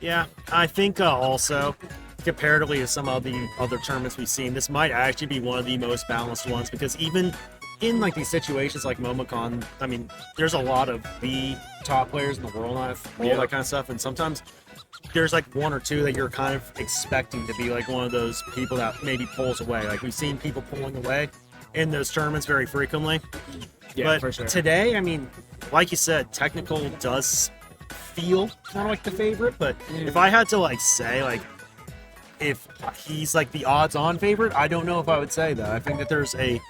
Yeah, I think also, comparatively to some of the other tournaments we've seen, this might actually be one of the most balanced ones because even in like these situations like MomoCon, I mean, there's a lot of the top players in the world, all that kind of stuff, and sometimes there's like one or two that you're kind of expecting to be like one of those people that maybe pulls away. Like we've seen people pulling away in those tournaments very frequently. Yeah, but for sure. Today, I mean, like you said, technical does feel kind of like the favorite, but if I had to like say like if he's like the odds-on favorite, I don't know if I would say that. I think that there's a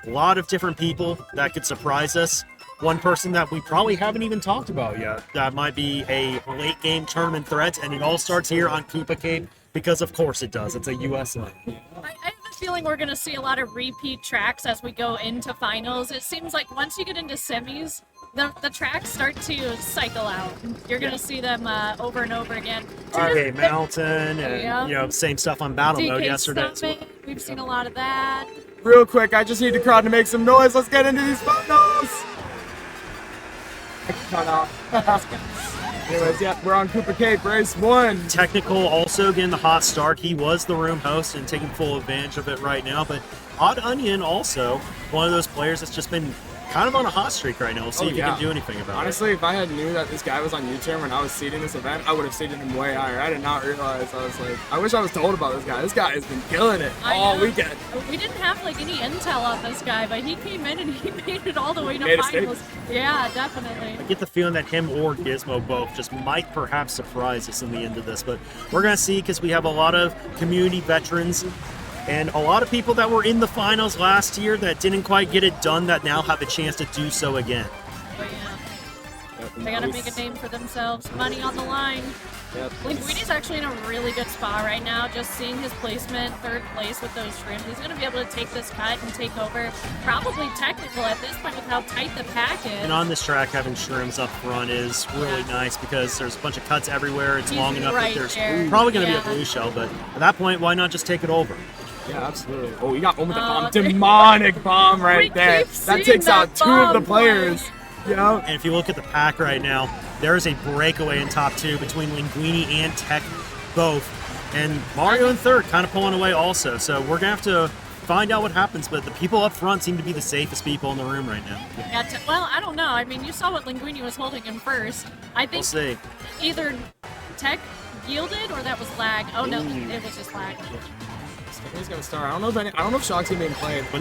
lot of different people that could surprise us. One person that we probably haven't even talked about yet that might be a late game tournament threat, and it all starts here on Koopa Cape because of course it does. It's a US line. I have a feeling we're going to see a lot of repeat tracks as we go into finals. It seems like once you get into semis, the tracks start to cycle out. You're going to see them over and over again. Okay, Mountain, and you know, same stuff on Battle Mode yesterday. Summit, we've seen a lot of that. Real quick, I just need the crowd to make some noise. Let's get into these finals. Cut off. Anyways, yeah, we're on Koopa Cape, race 1. Technical also getting the hot start. He was the room host and taking full advantage of it right now, but Oddonion also one of those players that's just been kind of on a hot streak right now. We'll see if he can do anything about Honestly, if I had knew that this guy was on U-turn when I was seeding this event, I would have seeded him way higher. I did not realize. I was like, I wish I was told about this guy. This guy has been killing it all weekend. We didn't have like any intel on this guy, but he came in and he made it all the way to finals. Yeah, definitely. I get the feeling that him or Gizmo both just might perhaps surprise us in the end of this, but we're going to see because we have a lot of community veterans and a lot of people that were in the finals last year that didn't quite get it done that now have a chance to do so again. Oh, yeah. They gotta make a name for themselves. Money on the line. Yep. Linguine's actually in a really good spot right now. Just seeing his placement, 3rd place with those shrooms, he's going to be able to take this cut and take over. Probably technical at this point with how tight the pack is. And on this track, having shrooms up front is really nice because there's a bunch of cuts everywhere. It's long enough that there's probably going to be a blue shell, but at that point, why not just take it over? Yeah, absolutely. Oh, you got home with the bomb. Demonic bomb right there. That takes out 2 of the players. Yeah. And if you look at the pack right now, there is a breakaway in top 2 between Linguine and Tech both. And Mario in 3rd kind of pulling away also. So we're going to have to find out what happens, but the people up front seem to be the safest people in the room right now. Yeah, well, I don't know. I mean, you saw what Linguine was holding in first. I think we'll see. Either Tech yielded or that was lag. Oh, no, it was just lag. He's gonna start. I don't know if Shock's even being played. But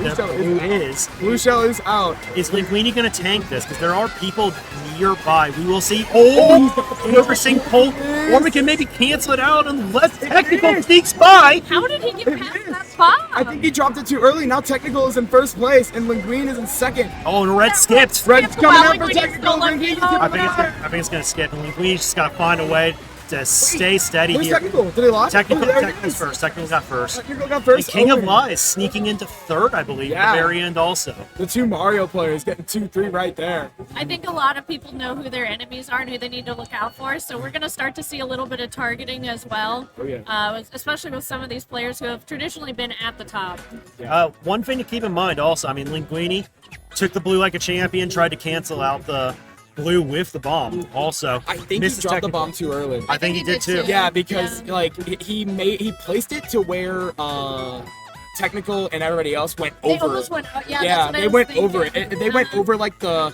Blue Shell is out. Is Linguine gonna tank this? Because there are people nearby. We will see. Oh, interesting pull. Or we can maybe cancel it out unless Technical sneaks by. How did he get past that spot? I think he dropped it too early. Now Technical is in 1st place and Linguine is in 2nd. Oh, and Red skipped. Red's coming out for Technical. I think it's gonna skip, and Linguine just gotta find a way to stay steady here. Technical? Did they lock? Technical's first. Technical got first. Technical got first. And KingOfLies sneaking into 3rd, I believe, at the very end also. The 2 Mario players getting 2-3 right there. I think a lot of people know who their enemies are and who they need to look out for, so we're going to start to see a little bit of targeting as well. Oh, yeah. Especially with some of these players who have traditionally been at the top. Yeah. One thing to keep in mind also, I mean, Linguine took the blue like a champion, tried to cancel out the blue with the bomb. Also, I think he dropped the bomb too early. I think he did too. Yeah, because like he placed it to where Technical and everybody else went over. They almost went. They went over it. They went over like the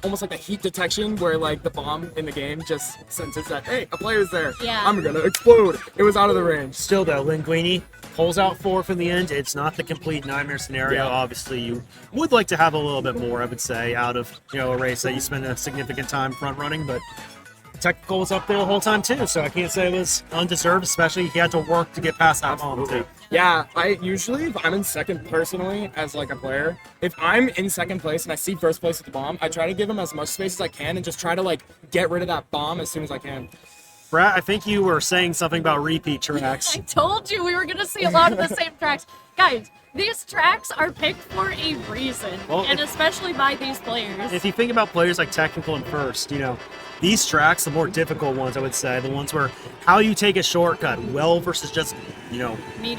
almost like the heat detection where like the bomb in the game just senses that hey, a player's there. Yeah. I'm gonna explode. It was out of the range. Still though, Linguine pulls out 4th in the end. It's not the complete nightmare scenario. Obviously, you would like to have a little bit more, I would say, out of a race that you spend a significant time front running, but Technical was up there the whole time too, so I can't say it was undeserved, especially he had to work to get past that bomb too. Yeah, I usually, if I'm in 2nd personally as like a player, if I'm in 2nd place and I see 1st place with the bomb, I try to give him as much space as I can and just try to like get rid of that bomb as soon as I can. Brat, I think you were saying something about repeat tracks. I told you we were going to see a lot of the same tracks. Guys, these tracks are picked for a reason, and especially by these players. If you think about players like Technical and First, these tracks, the more difficult ones, I would say, the ones where how you take a shortcut, well versus just,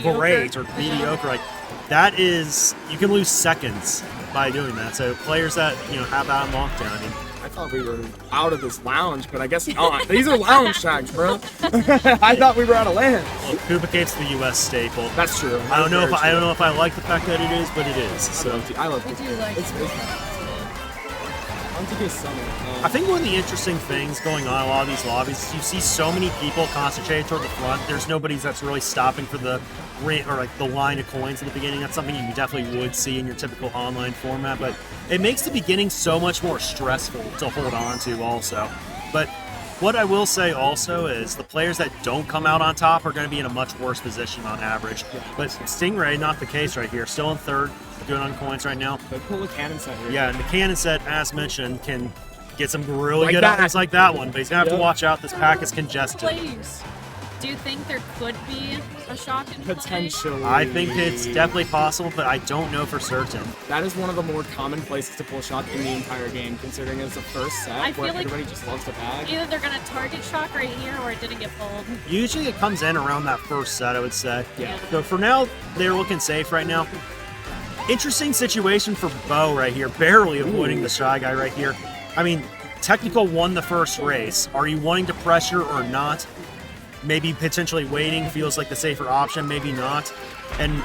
great or mediocre, like that is, you can lose seconds by doing that. So players that, have that on lockdown, thought we were out of this lounge, but I guess not. These are lounge tracks, bro. I thought we were out of land. Well, Koopa Cape's the U.S. staple. That's true. I don't know if I like the fact that it is, but it is. So I love We it. do like It's on to this summer. I think one of the interesting things going on in a lot of these lobbies is you see so many people concentrated toward the front. There's nobody that's really stopping for the the line of coins at the beginning. That's something you definitely would see in your typical online format, but it makes the beginning so much more stressful to hold on to also. But what I will say also is the players that don't come out on top are going to be in a much worse position on average. But Stingray, not the case right here. Still in third, doing on coins right now. They pull a cannon set here. Yeah, and the cannon set, as mentioned, can get some really Like good that. items like that one. But he's going to have to Yep. watch out. This pack is congested. plays. Do you think there could be a shock in play? Potentially. I think it's definitely possible, but I don't know for certain. That is one of the more common places to pull shock in the entire game, considering it's the first set I where feel like everybody just loves to bag. Either they're gonna target shock right here, or it didn't get pulled. Usually it comes in around that first set, I would say. Yeah. So for now, they're looking safe right now. Interesting situation for Bo right here, barely avoiding the Shy Guy right here. I mean, Technical won the first race. Are you wanting to pressure or not? Maybe potentially waiting feels like the safer option, maybe not. And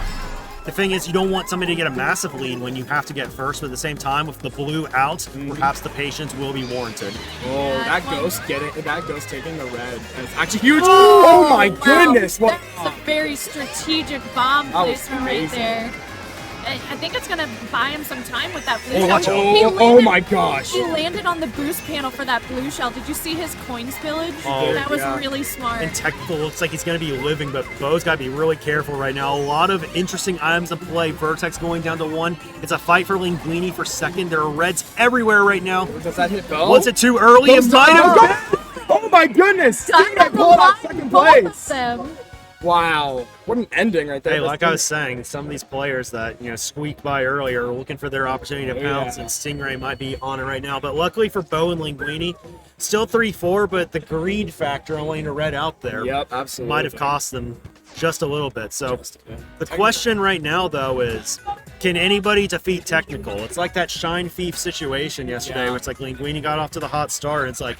the thing is, you don't want somebody to get a massive lead when you have to get first, but at the same time, with the blue out, perhaps the patience will be warranted. Oh, Yeah, that well- ghost taking the red. That's actually huge. Oh, my goodness! What? That's a very strategic bomb That was placement right amazing. there. I think it's gonna buy him some time with that blue Oh, shell. watch out. He Oh, landed- my gosh! He landed on the boost panel for that blue shell. Did you see his coin spillage? Oh, that was yeah. really smart. And Technical looks like he's going to be living, but Bo's got to be really careful right now. A lot of interesting items in play. Vertex going down to 1. It's a fight for Linguine for second. There are reds everywhere right now. Does that hit Bo? Was it too early? It might have been. Oh my goodness! Time Stingray on the pulled out line, second both of place. them. Wow, what an ending right there. Hey, like I was saying, some of these players that squeaked by earlier are looking for their opportunity to pounce, Yeah. and Stingray might be on it right now. But luckily for Bo and Linguine, still 3-4, but the greed factor only a red out there Yep, absolutely. might have cost them just a little bit. So Just a bit. the question right now, though, is can anybody defeat Technical? It's like that Shine Thief situation yesterday, Yeah. where it's like Linguine got off to the hot start. It's like,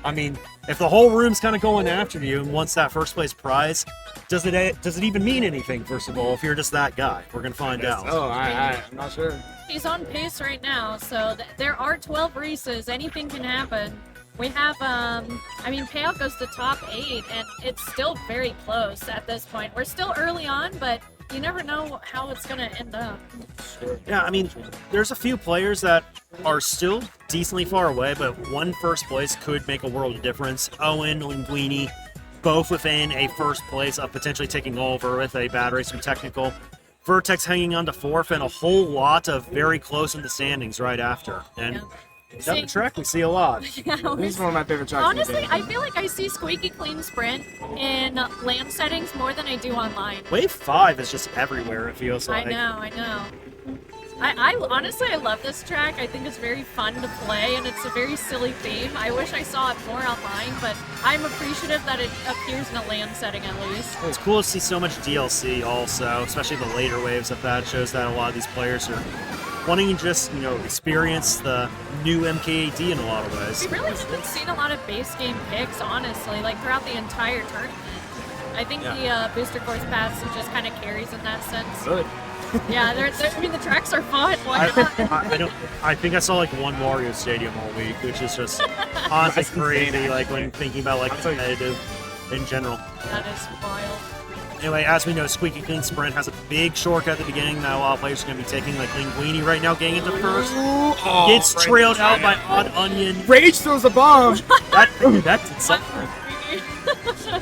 I mean, if the whole room's kind of going after you and wants that first place prize, does it even mean anything? First of all, if you're just that guy, we're gonna find out. Oh, I'm not sure. He's on pace right now, so there are 12 races. Anything can happen. We have, I mean, payout goes to top 8, and it's still very close at this point. We're still early on, but you never know how it's going to end up. Yeah, I mean, there's a few players that are still decently far away, but one first place could make a world of difference. Owen, Linguine, both within a first place of potentially taking over with a bad race from Technical. Vertex hanging on to 4th, and a whole lot of very close in the standings right after. And down the track, we see a lot. Yeah, This is one of my favorite tracks. in the honestly, game. I feel like I see squeaky clean sprint in land settings more than I do online. Wave 5 is just everywhere, it feels like. I know. I honestly, I love this track. I think it's very fun to play, and it's a very silly theme. I wish I saw it more online, but I'm appreciative that it appears in a land setting at least. It's cool to see so much DLC also, especially the later waves of that. Shows that a lot of these players are wanting to just, experience the new MKAD in a lot of ways. We really haven't seen a lot of base game picks, honestly, like throughout the entire tournament. I think the booster course pass just kind of carries in that sense. Good. Yeah, I mean, the tracks are fun. Why not? I think I saw like one Waluigi Stadium all week, which is just honestly That's insane, crazy. Like when thinking about like competitive in general. That is wild. Anyway, as we know, Squeaky Clean Sprint has a big shortcut at the beginting that a lot of players are going to be taking, like Linguine right now getting into first. Oh, Gets trailed out by Oddonion. Rage throws a bomb. That did something.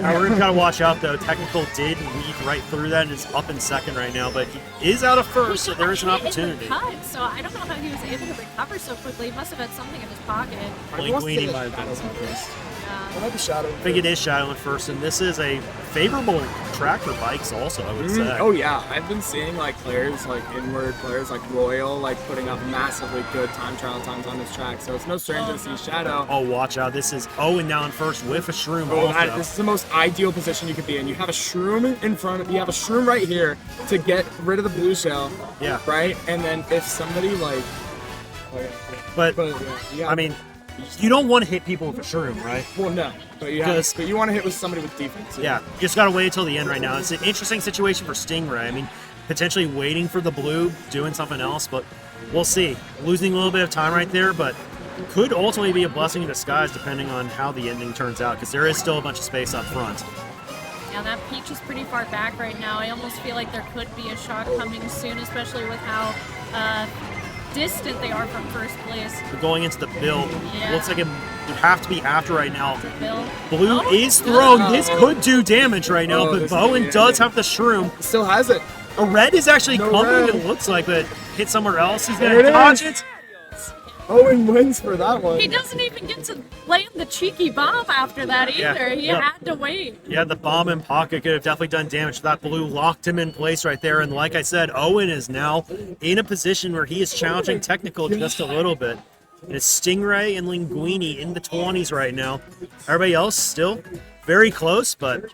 Now we're going to kind of watch out though. Technical did weave right through that and is up in second right now, but he is out of first, so there is an He got hit in opportunity. the cut, so I don't know how he was able to recover so quickly. He must have had something in his pocket. Linguine might have done something. Yeah. Might be Shadow. I think it is Shadow in first, and this is a favorable track for bikes also, I would say. Oh yeah, I've been seeing like players, like inward players, like Royal, like putting up massively good time trial times on this track. So it's no stranger to see Shadow. Oh, watch out. This is Owen now in first with a Shroom Oh, also. this is the most ideal position you could be in. You have a Shroom in front of you, have a Shroom right here to get rid of the blue shell. Yeah. Right? And then if somebody like But, yeah, I mean, You don't want to hit people with a shroom, right? Well, no. But you want to hit with somebody with defense. Yeah, you just gotta wait until the end right now. It's an interesting situation for Stingray. I mean, potentially waiting for the blue, doing something else, but we'll see. Losing a little bit of time right there, but could ultimately be a blessing in disguise depending on how the ending turns out, because there is still a bunch of space up front. Yeah, that peach is pretty far back right now. I almost feel like there could be a shot coming soon, especially with how distant they are from first place. We're going into the bill. Yeah. Looks like it would have to be after right now. Bill. Blue Oh, is thrown. no. This could do damage right now, Oh, but this Bowen is does damage. have the shroom. Still has it. A red is actually No coming, red. it looks like, but hit somewhere else. He's There gonna it dodge is. it. Owen wins for that one. He doesn't even get to land the cheeky bomb after that Yeah, either. He yeah. had to wait. Yeah, the bomb in pocket could have definitely done damage. That blue locked him in place right there. And like I said, Owen is now in a position where he is challenging technical just a little bit. And it's Stingray and Linguine in the 20s right now. Everybody else still very close, but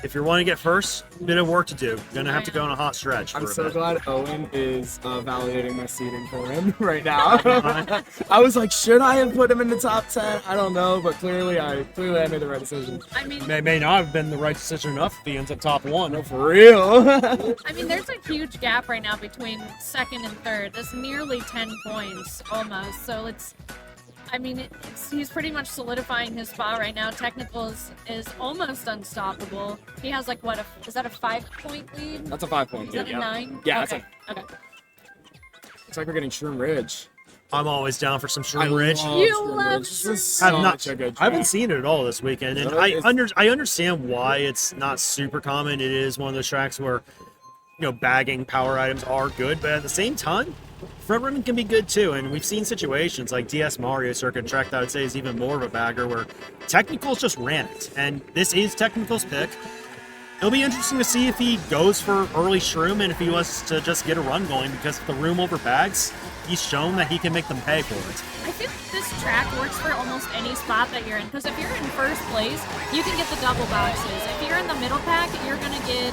if you're wanting to get first, bit of work to do. Gonna have to go on a hot stretch for I'm a so bit. glad Owen is validating my seeding for him right now. I was like, should I have put him in the top 10? I don't know, but clearly I made the right decision. I mean, May not have been the right decision enough if he ends up top one. No, for real. there's a huge gap right now between second and third. That's nearly 10 points almost. So he's pretty much solidifying his spot right now. Technical is almost unstoppable. He has like is that a 5-point lead? That's a 5-point. Is that a 9? Yeah, okay. Okay. It's like we're getting Shroom Ridge. I'm always down for some I Shroom Ridge. love You Shroom love Ridge. This is I've not- such a good I haven't track. seen it at all this weekend, and No, it's- I understand why it's not super common. It is one of those tracks where, bagging power items are good, but at the same time, front running can be good too. And we've seen situations like DS Mario Circuit track that I would say is even more of a bagger, where Technicals just ran it, and this is Technicals' pick. It'll be interesting to see if he goes for early Shroom and if he wants to just get a run going, because if the room over bags, he's shown that he can make them pay for it. I feel like this track works for almost any spot that you're in, because if you're in first place, you can get the double boxes. If you're in the middle pack, you're going to get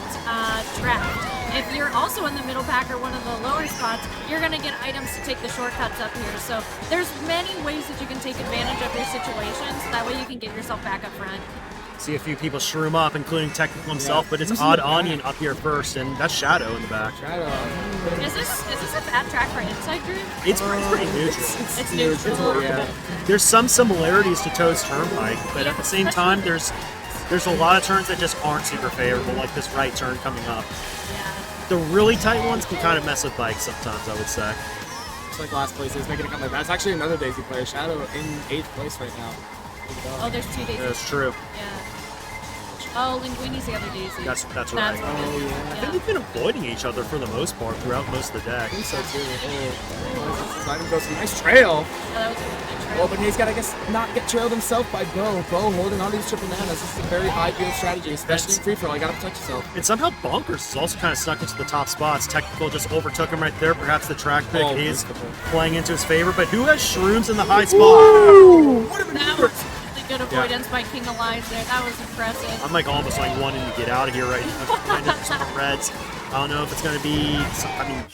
trapped. If you're also in the middle pack or one of the lower spots, you're going to get items to take the shortcuts up here. So there's many ways that you can take advantage of your situations. That way you can get yourself back up front. See a few people shroom up, including Technical himself, Yeah. but it's Who's in the Oddonion back? up here first, and that's Shadow in the back. Shadow. Is this a bad track for Inside Group? It's pretty neutral. It's neutral. Yeah. There's some similarities to Toad's Turnpike, but at the same time, there's a lot of turns that just aren't super favorable, like this right turn coming up. Yeah. The really tight ones can kind of mess with bikes sometimes, I would say. It's like last place is making it come like that. It's actually another Daisy player. Shadow in 8th place right now. Oh, there's 2 daisies. That's true. Yeah. Oh, Linguine's the other daisy. That's right. what it is. Oh, yeah. I think they've been avoiding each other for the most part throughout most of the deck. I think so too. This item goes some nice trail. Yeah, that was a good Well, trail. but he's got to, not get trailed himself by Bo. Bo holding on to these triple bananas. This is a very ideal strategy, especially in free for all. You got to protect yourself. And somehow Bonkers is also kind of snuck into the top spots. Technical just overtook him right there. Perhaps the track pick Oh, is beautiful. playing into his favor, but who has Shrooms in the high spot? What a That was really good avoidance by KingOfLies there. That was impressive. I'm almost wanting to get out of here right now. Trying to some reds. I don't know if it's going to be.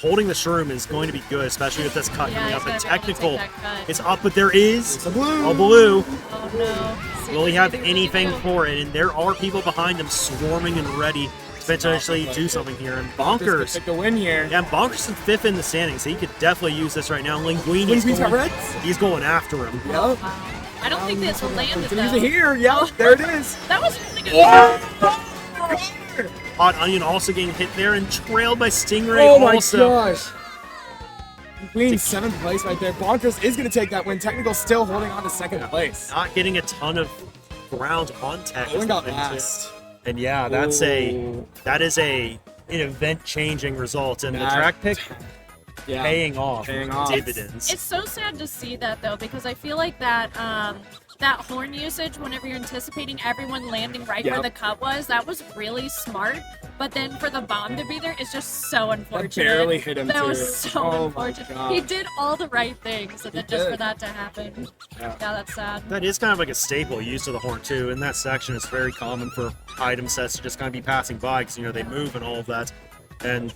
Holding the Shroom is going to be good, especially with this cut Yeah, coming he's up. And gonna be able to Technical take that cut. is up, but there is a blue. a blue. Oh no. Will he have Really anything good. for it? And there are people behind him swarming and ready to potentially do something here. And Bonkers. Take the win here. Yeah, Bonkers is 5th in the standings, so he could definitely use this right now. Linguine, Linguine's got reds? he's going after him. Yep. Wow. I don't think this will land it Gonna use though. it here. Yep. There it is. That was really good. Oddonion also getting hit there and trailed by Stingray Oh my also. gosh. Queen 7th place right there. Bonkers is going to take that win. Technical still holding on to 2nd place. Not getting a ton of ground on tech. Owen is got the thing, too. last. And yeah, that is an event changing result, and the That- track pick Yeah. paying off Paying dividends. It's so sad to see that though, because I feel like that that horn usage, whenever you're anticipating everyone landing right where Yep. the cut was, that was really smart. But then for the bomb to be there, it's just so unfortunate. barely hit him, That too. was so Oh my unfortunate. gosh. He did all the right things, and then just for did. that to happen, Yeah. yeah, that's sad. That is kind of like a staple used of the horn too. In that section, it's very common for item sets to just kind of be passing by because they move and all of that. And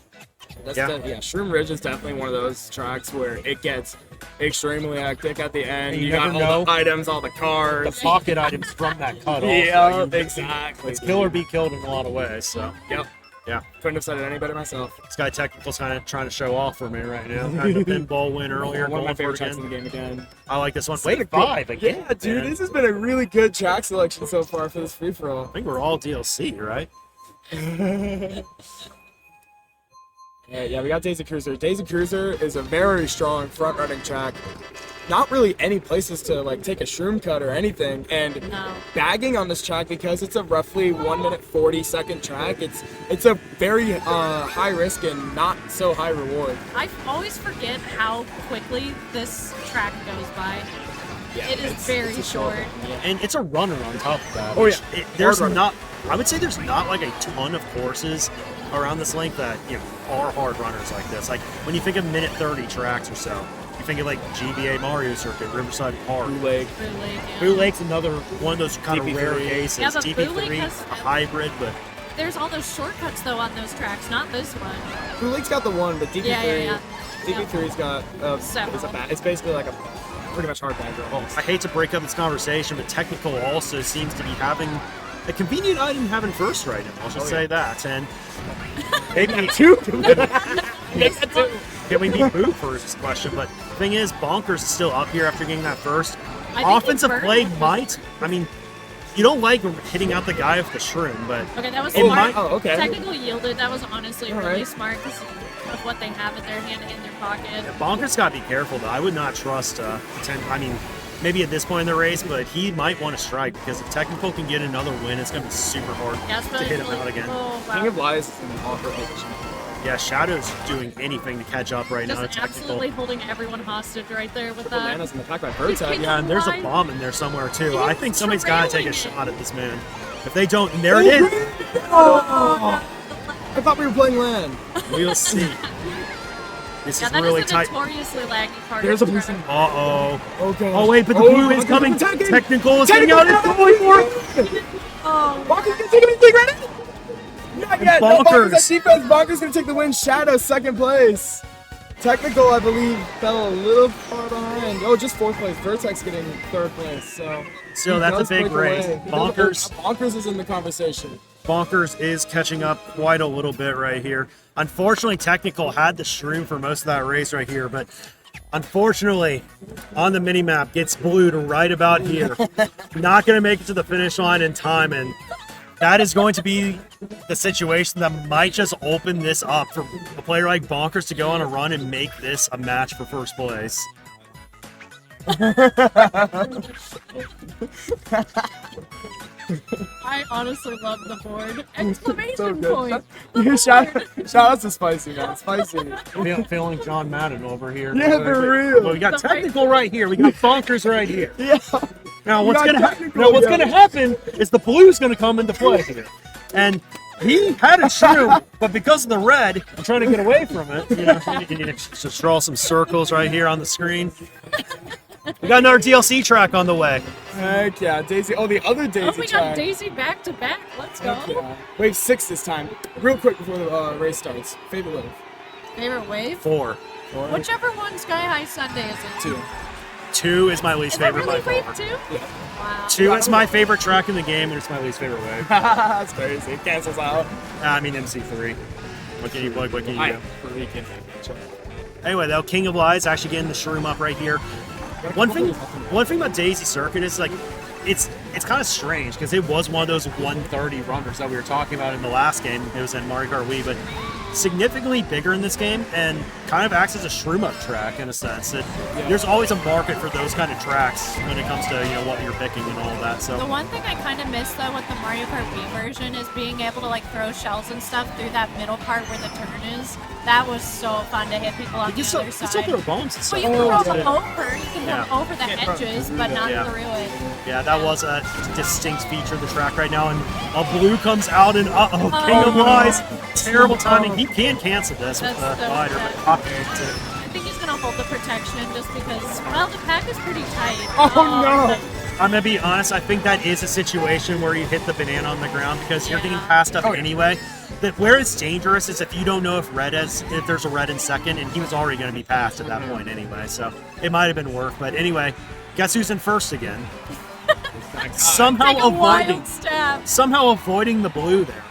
Shroom Ridge is definitely one of those tracks where it gets extremely hectic at the end. And you got never all know the items, all the cars. The pocket items from that cut. Yeah, exactly. It's kill or be killed in a lot of ways. So Yep. yeah, Couldn't have said it any better myself. this guy Technical's kind of trying to show off for me right now. Kind of a pinball win earlier. One of my going for favorite it tracks in the game again. I like this one. It's been a Wait, good- 5 again. Yeah, dude, man. this has been a really good track selection so far for this free for all. I think we're all DLC, right? Yeah, we got Daisy Cruiser. Daisy Cruiser is a very strong front-running track. Not really any places to like take a shroom cut or anything, and No. bagging on this track because it's a roughly 1 minute 40-second track. It's a very high risk and not so high reward. I always forget how quickly this track goes by. Yeah, It is very a short. one, yeah. And it's a runner on top of that. Oh, which yeah. there's Hard runner. not. I would say there's not like a ton of courses around this length that are hard runners like this. Like when you think of minute 30 tracks or so, you think of like GBA Mario Circuit, Riverside Park. Blue Lake. Blue Lake, yeah. Blue Lake's another one of those kind of rare DP3. cases. Yeah, but Blue DP3, Lake has- a hybrid, but There's all those shortcuts though on those tracks, not this one. Blue Lake's got the one, but DP3, Yeah. DP3's got Several. it's basically like a pretty much hard bag roll. I hate to break up this conversation, but Technical also seems to be having a convenient item having first right now. I'll just say that. And maybe two. Can we beat Boo first? Is the question. But the thing is, Bonkers is still up here after getting that first. I think he Offensive burned play it. might. I mean, you don't like hitting out the guy with the shroom, but Okay, that was It smart. might- Oh, okay. Technical yielded. That was honestly really Alright. smart because of what they have in their hand in their pocket. Bonkers got to be careful, though. I would not trust. I mean, maybe at this point in the race, but he might want to strike because if Technical can get another win, it's going to be super hard Yeah, to hit him out again. Oh, wow. KingOfLies is in an awkward position. Yeah, Shadow's doing anything to catch up right now. Just to Technical. absolutely holding everyone hostage right there with that. Bananas in the pack by Vertex. He's Yeah, and there's a Why? bomb in there somewhere too. He's I think somebody's got to take a trailing it. shot at this man. If they don't, and there it is. Oh, I thought we were playing land. We'll see. This Yeah, is that really is a tight. notoriously laggy part. There's a of the blue track. Uh-oh. Okay. Oh, wait, but the blue is coming. Technical is getting out. It's going for it. Oh, Bonkers gonna take anything right now? Not yet. No, Bonkers Bonkers. at defense. Bonkers gonna take the win. Shadow second place. Technical, I believe, fell a little far behind. Oh, just fourth place. Vertex getting third place. So that's a does big break race. away. Bonkers. Bonkers is in the conversation. Bonkers is catching up quite a little bit right here. Unfortunately, Technical had the shroom for most of that race right here, but unfortunately, on the minimap, gets blued right about here. Not going to make it to the finish line in time, and that is going to be the situation that might just open this up for a player like Bonkers to go on a run and make this a match for first place. I honestly love the board. Exclamation So good. point. Yeah, shout out to Spicy, man. Spicy. Feeling John Madden over here. Yeah, for real. Well, we got The Technical right here. We got Bonkers right here. Yeah. Now, We what's got gonna Technical, what's yo. gonna happen is the blue's gonna come into play here, and he had a shroom, but because of the red, I'm trying to get away from it. You know, you need to just draw some circles right here on the screen. We got another DLC track on the way. Heck yeah, Daisy. Oh, the other Daisy Oh, we got track. Daisy back to back. Let's go. Heck yeah. Wave 6 this time. Real quick before the race starts. Favorite wave. Favorite wave? 4. Whichever one Sky High Sunday is in. 2. 2 is my least Is that favorite really by wave far. 2? Yeah. Wow. 2 is my favorite track in the game, and it's my least favorite wave. That's crazy. It cancels out. I mean MC3. What can you I do? freaking Anyway, though, KingOfLies actually getting the shroom up right here. One thing about Daisy Circuit is like it's kind of strange because it was one of those 130 runners that we were talking about in the last game. It was in Mario Kart Wii, but significantly bigger in this game and kind of acts as a shroom up track in a sense. There's always a market for those kind of tracks when it comes to what you're picking and all of that. The So one thing I kind of miss though with the Mario Kart Wii version is being able to like throw shells and stuff through that middle part where the turn is. That was so fun to hit people on you the can other still side. throw bombs and Well, stuff. you can throw got them it. over. You can Yeah. throw them over the Can't throw edges, through but them. not Yeah. through it. Yeah, that was a distinct feature of the track right now. And a blue comes out, and KingOfLies, terrible timing. He can cancel this with That's the so glider, sad. but copyright it. I think he's gonna hold the protection just because, well, the pack is pretty tight. Oh, no. I'm gonna be honest. I think that is a situation where you hit the banana on the ground because you're getting Yeah. passed up Oh, yeah. anyway. That where it's dangerous is if you don't know if there's a red in second, and he was already going to be passed at that point anyway. So it might have been worth. But anyway, guess who's in first again? somehow Take a wild avoiding stab. the blue there.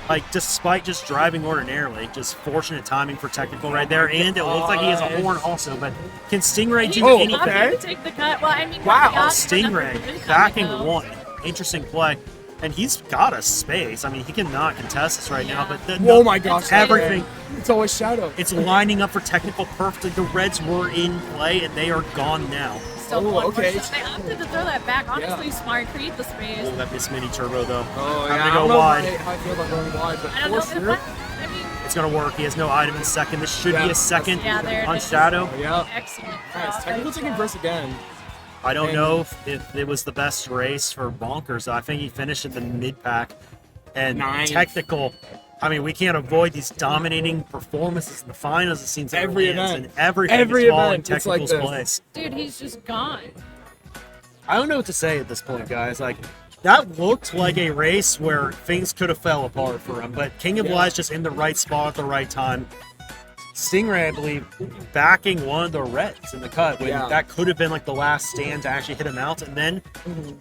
Like, despite just driving ordinarily, just fortunate timing for technical right there, and it looks like he has a horn also. But can Stingray do Oh, anything? okay. Take the cut. Well, I mean, Wow, the odds for number Stingray three coming, backing though. one. Interesting play. And he's got a space. I mean, he cannot contest this right now. Yeah. But Oh my gosh. It's everything. It's always Shadow. It's lining up for technical perfectly. The Reds were in play, and they are gone now. Still Oh, one okay. more shot. They opted to throw that back. Honestly, smart. Create the space. Oh, that this mini turbo though. Oh, I'm yeah. gonna I go don't know wide. how I feel about going wide, but I don't know force if through. I mean, It's gonna work. He has no item in second. This should be Yeah. a second Yeah, there it on is. Shadow. Yeah. excellent. Nice. Technical taking first again. I don't And- know if it was the best race for Bonkers. I think he finished in the mid pack. And Ninth. technical. I mean, we can't avoid these dominating performances in the finals. It seems like Every it wins, event. and everything Every is falling event, it's like technical's this. place. Dude, he's just gone. I don't know what to say at this point, guys. Like, that looked like a race where things could have fell apart for him, but KingOfLies just in the right spot at the right time. Stingray, I believe, backing one of the Reds in the cut when Yeah. that could have been like the last stand to actually hit him out, and then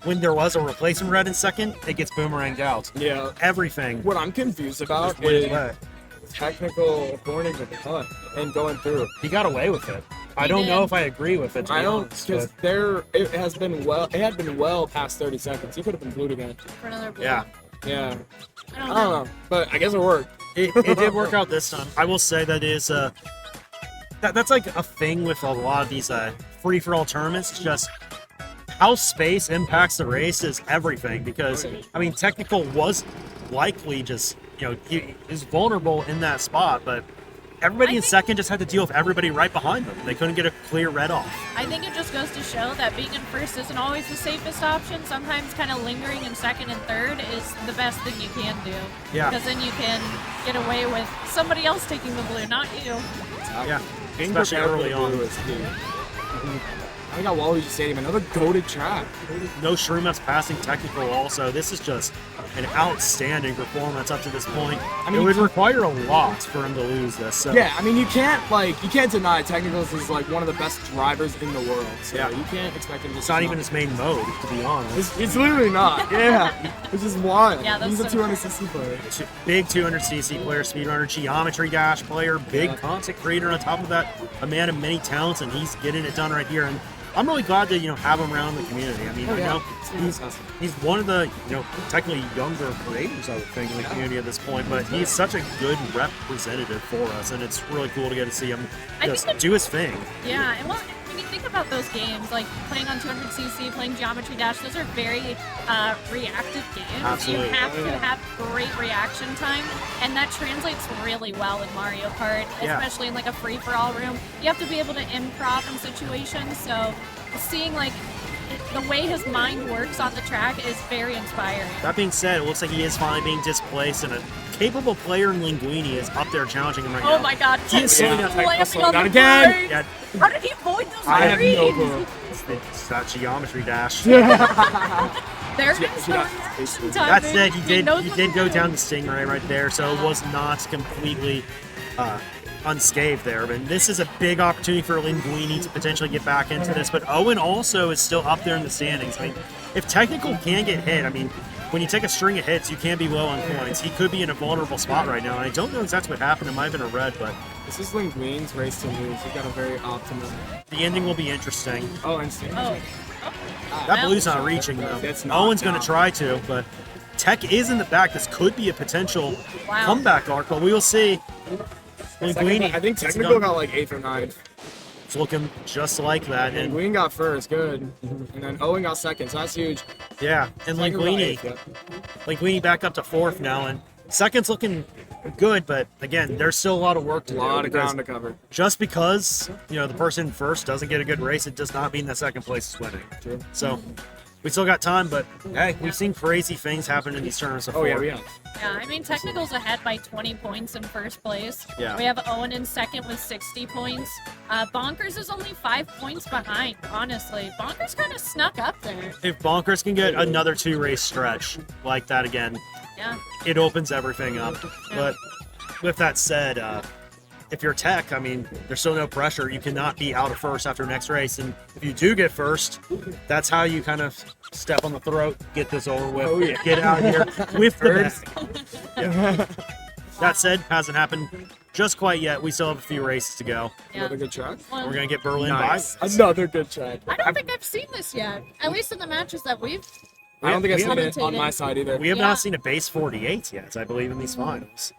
when there was a replacement Red in second, it gets boomeranged out. Yeah. Everything. What I'm confused about just went his is way. technical horning with the cut and going through. He got away with it. I He don't did. know if I agree with it. To I be don't, honest, because it had been well past 30 seconds. He could have been glued again. For another but blue. yeah, Yeah. I don't I know. don't know, but I guess it worked. it did work out this time. I will say that is that's like a thing with a lot of these free for all tournaments. It's just how space impacts the race is everything. Because I mean, technical was likely just he is vulnerable in that spot, but everybody I in think- second just had to deal with everybody right behind them. They couldn't get a clear red off. I think it just goes to show that being in first isn't always the safest option. Sometimes kind of lingering in second and third is the best thing you can do. Yeah. Because then you can get away with somebody else taking the blue, not you. Yeah, Being especially prepared for early the on. blue is key. I got Waluigi Stadium, another goated track. No Shroom Ridge passing technical also. This is just an outstanding performance up to this point. I mean, it would require a lot for him to lose this. So. Yeah, I mean you can't deny Technicals is like one of the best drivers in the world. So Yeah. you can't expect him to. It's not even his main mode, to be honest. It's literally not. Yeah, it's just wild. Yeah, that's He's a so 200cc player. Big 200cc player, speedrunner, geometry dash player, big Yeah. content creator on top of that, a man of many talents, and he's getting it done right here. And I'm really glad to have him around the community. I mean, Oh, I yeah. know It's awesome. he's one of the technically younger creators, I would think, in the community at this point. But he's such a good representative for us, and it's really cool to get to see him I just think do his thing. Yeah, and well, when you think about those games, like playing on 200cc, playing Geometry Dash, those are very reactive games. Absolutely. You have to have great reaction time, and that translates really well in Mario Kart, Yeah. especially in like a free-for-all room. You have to be able to improv in situations, so seeing like the way his mind works on the track is very inspiring. That being said, it looks like he is finally being displaced, and a capable player in Linguine is up there challenging him right now. Oh my god, He is slowing down. landing on Not the again. brakes. Yeah, How did he avoid those I have no greens? clue. it's that geometry dash. There Yeah, is the yeah, reaction basically. time. That said, He knows he what did to go do. down to Stingray right there, so it was not completely unscathed there. But this is a big opportunity for Linguine to potentially get back into this. But Owen also is still up there in the standings. I mean, if technical can get hit, I mean, when you take a string of hits, you can be low on coins. He could be in a vulnerable spot right now. And I don't know exactly what happened. It might have been a red, but This is Linguine's race to lose. He's got a very optimum. the ending will be interesting. Oh, instant. Oh. That Well, blue's not reaching though. It's not Owen's going now. to try to, but Tech is in the back. This could be a potential Wow. comeback arc, but we will see. Linguine, I think Technical got like 8th or 9th. it's looking just like that, and Linguine got first, good. And then Owen got second, so that's huge. yeah, and Technical got Linguine, 8th, yeah. Linguine back up to 4th now, and second's looking good, but again, there's still a lot of work to A do. lot of because ground to cover. just because the person first doesn't get a good race, it does not mean that second place is winning. True. So we still got time, but hey, we've seen crazy things happen in these tournaments before. Oh yeah, we have. Yeah, I mean, Technical's ahead by 20 points in first place. Yeah. We have Owen in second with 60 points. Bonkers is only 5 points behind, honestly. Bonkers kind of snuck up there. If Bonkers can get another 2-race stretch like that again, Yeah. it opens everything up. Yeah. But with that said, if you're Tech, I mean, there's still no pressure. You cannot be out of first after next race. And if you do get first, that's how you kind of step on the throat, get this over with, Oh, yeah. get out of here with the First. bag. That said, hasn't happened just quite yet. We still have a few races to go. Yeah. Another good track. Well, We're going to get Berlin Nice. by. Another good track. I don't think I've seen this yet. At least in the matches that we've. I don't think I've We seen it on commentated. my side either. We have Yeah. not seen a base 48 yet, I believe, in these finals.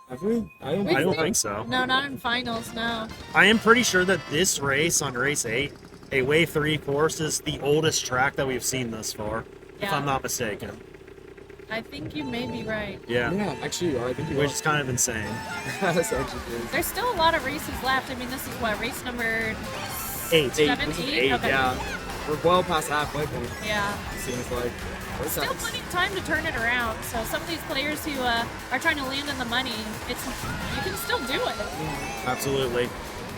Have we? I don't We've I don't seen- think so. No, not in finals, no. I am pretty sure that this race on race 8, a Wave 3 course, is the oldest track that we've seen thus far, if Yeah. I'm not mistaken. I think you may be right. Yeah, Yeah, actually, you are. I think you which are. is kind of insane. That's actually good. There's still a lot of races left. I mean, this is what, race number 8. 7, This is 8? Okay. yeah. We're well past halfway point, Yeah. it seems like. What's Still that? plenty of time to turn it around. So some of these players who are trying to land in the money, it's you can still do it. Absolutely.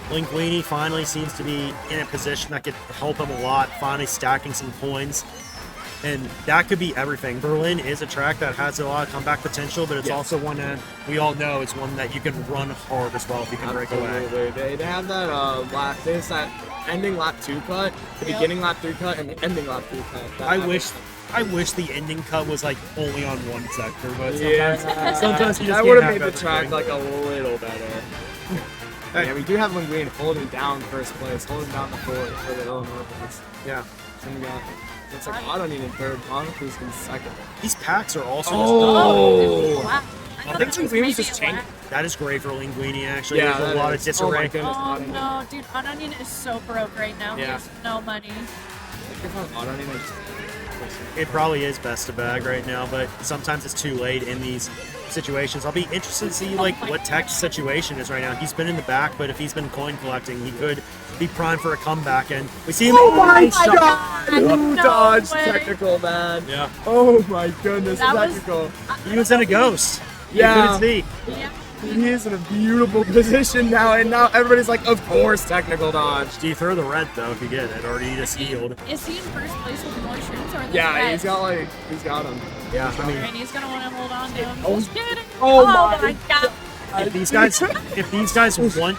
Linguine finally seems to be in a position that could help him a lot, finally stacking some coins. And that could be everything. Berlin is a track that has a lot of comeback potential, but it's Yes. also one that we all know is one that you can run hard as well if you can break away. Absolutely. They have that lap. There's that ending lap 2 cut, the Yep. beginning lap 3 cut, and the ending lap 3 cut. That I happens. wish the ending cut was like only on one sector, but Yeah. sometimes you just that would have can't made have the track everything. like a little better. Hey. Yeah, we do have Linguine holding down first place, holding down the fort for the Illinois place. Yeah. Then we got it's like Oddonion in third, Bonkers in second. These packs are also Oh. Wow. I think Linguine was just changing. that is great for Linguine actually. Yeah, There's a that lot is. of Oh my disarray. goodness, Oh Oddonion. no, dude, Oddonion is so broke right now. He Yeah. has no money. Oddonion is It probably is best to bag right now, but sometimes it's too late in these situations. I'll be interested to see like what Tech's situation is right now. He's been in the back, but if he's been coin collecting, he could be primed for a comeback. And we see him. Oh my shot. god! Who No dodged way. technical, man? Yeah, Oh my goodness, That was- technical. he was in a ghost. Yeah. You couldn't see. Yeah. He is in a beautiful position now, and now everybody's like, of course, technical dodge. Do you throw the red though if you get it, or do you just yield? Is he in first place with more shrooms or in the Yeah, red? he's got him. Yeah, I mean, And he's gonna want to hold on to him. Oh. Just kidding. Oh my my god. if these guys want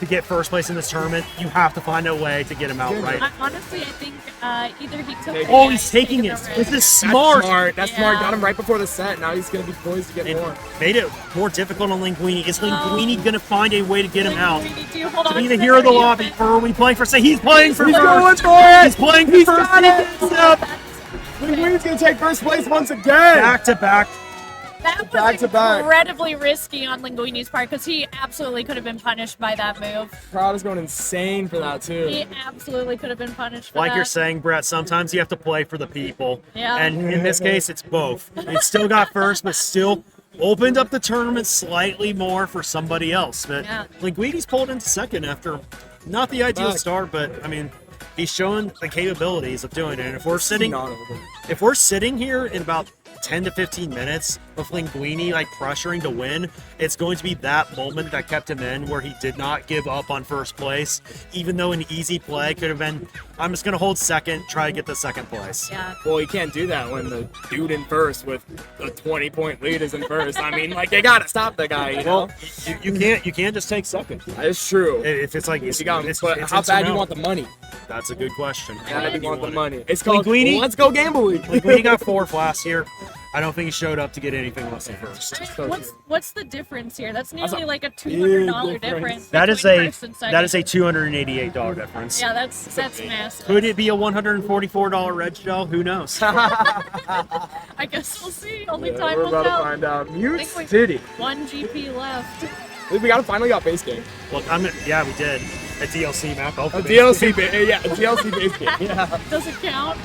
to get first place in this tournament, you have to find a way to get him out right. Honestly, I think either he took. Take- Oh, he's taking it. the red. This is That's smart. smart. That's smart. Yeah. Got him right before the set. Now he's gonna be poised to get It more. made it more difficult on Linguine. Is Linguine going to find a way to get him out? Linguine, hold To on be the to hero of the him. lobby, or are we playing for say he's playing for He's first? going for it. He's playing for He's first. got it. He gets up. Linguine's gonna take first place once again. Back to back. That Back was to back. incredibly risky on Linguine's part because he absolutely could have been punished by that move. Crowd is going insane for that too. He absolutely could have been punished for Like that. you're saying, Brett, sometimes you have to play for the people. Yeah. And in this case, it's both. He still got first, but still opened up the tournament slightly more for somebody else. But Yeah. Linguini's pulled into second after not the ideal Back. start, but I mean, he's showing the capabilities of doing it. And if we're sitting Not over. if we're sitting here in about 10 to 15 minutes with Linguine like pressuring to win, it's going to be that moment that kept him in where he did not give up on first place, even though an easy play could have been, I'm just going to hold second, try to get the second place. Yeah. Well, you can't do that when the dude in first with a 20-point lead is in first. I mean, like, they gotta stop the guy, you know? Well, you can't just take second. That is true. If it's like, You got him, it's but how bad you want the money? That's a good question. How bad you want the it. money? It's called Linguine? Let's Go Gamble League. Linguine got fourth last year. I don't think he showed up to get anything less than first. I mean, what's the difference here? That's That's nearly a like a big $200 difference. difference. That is between a first and second. that is a $288 difference. Yeah, that's massive. Could it be a $144 red gel? Who knows? I guess we'll see. Only Yeah, time we're will about to tell. find out. Mute think we- City. 1 GP left. We got finally got base game. Look, yeah, we did. A DLC map. A DLC base game. Yeah. Does it count?